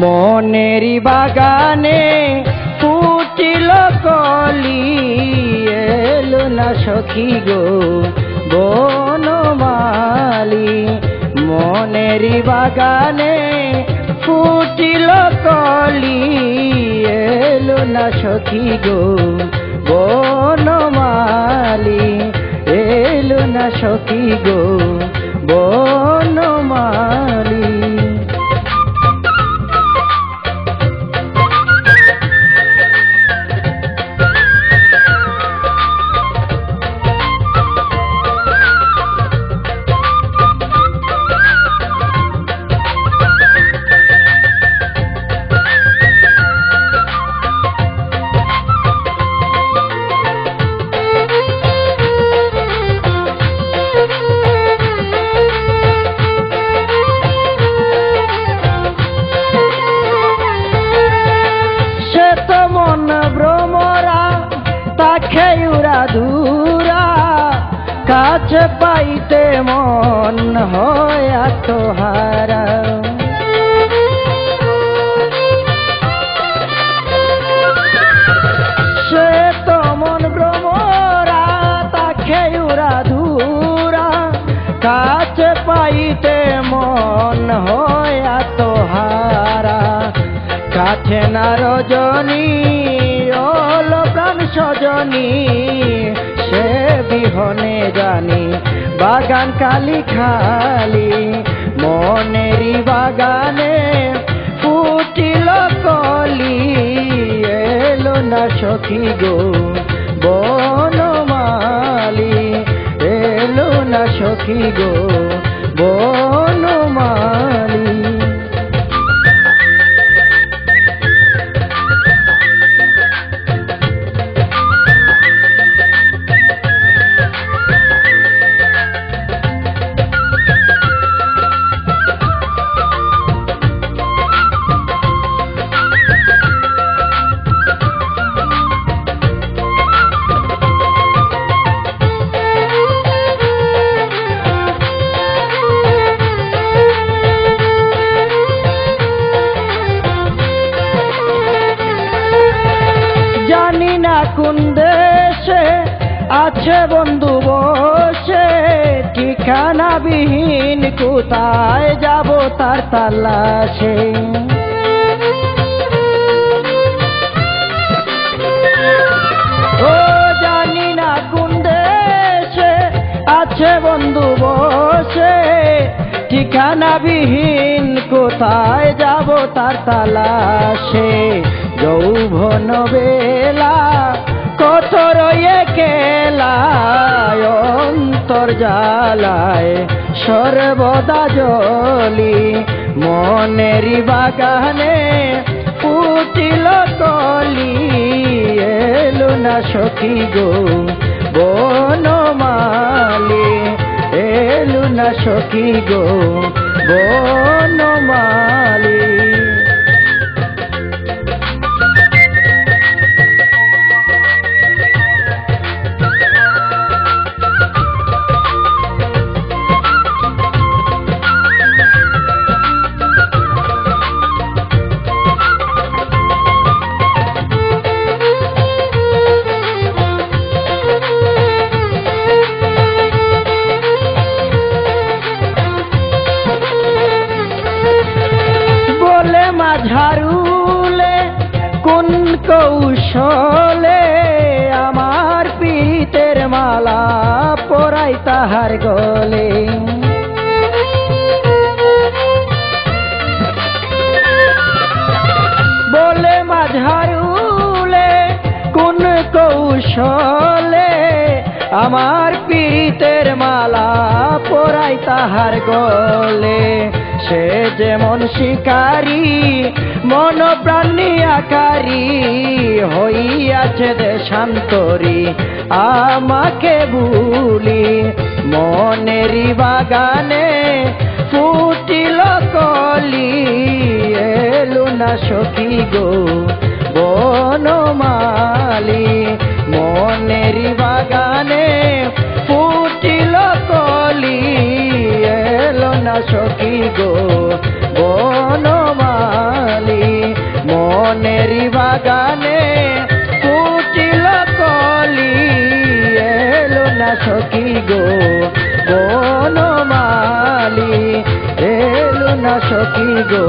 মনেরি বাগানে ফুটিল কলি, এলো না সখী গো বনমালী। মনেরি বাগানে ফুটিল কলি, এলো না সখী গো বনমালী, এলো না সখী গো বনমালী। ধুরা কাছে পাইতে মন হয় আত্মহারা। সে তো মন ভ্রমরা তাকে উড়া ধুরা কাছে পাইতে মন হয় আত্মহারা। কাছে না রজনী অল প্রাণ সজনী, সে বিহনে জানি বাগান কালি খালি। মনেরি বাগানে ফুটিল কলি, এলো না সখী গো বনমালী, এলো না সখী গো বনমালী। কোন দেশে আছে বন্ধু বসে, ঠিকানা বিহীন কোথায় যাব তার তালাশে। ও জানি না কোন দেশে আছে বন্ধু বসে, ঠিকানা বিহীন কোথায় যাব তার তালাশে। যৌবন বেলা কত রয়ে কেলায়, অন্তর জ্বালায় সর্বদা জ্বলি। মনেরি বাগানে ফুটিল কলি, এলো না সখী গো বনমালী, এলো না সখী গো বনমালী। ঝাড়ুলে কোন কৌশলে আমার পীতের মালা পরাই তাহার গলে। বলে মাঝারুলে কোন কৌশলে আমার পীতের মালা পরাই তাহার গলে। সে যেমন শিকারী মন প্রাণী আকারী, হইয়াছে দেশান্তরী আমাকে ভুলি। মনেরি বাগানে ফুটিল কলি, এলো না সখী গো বনমালী। মনেরি বাগানে ফুটিল কলি, এলো না সখী গো বনমালী। বাগানে ফুটিল কলি এলো না সখী গো বনমালী এলো না সখী গো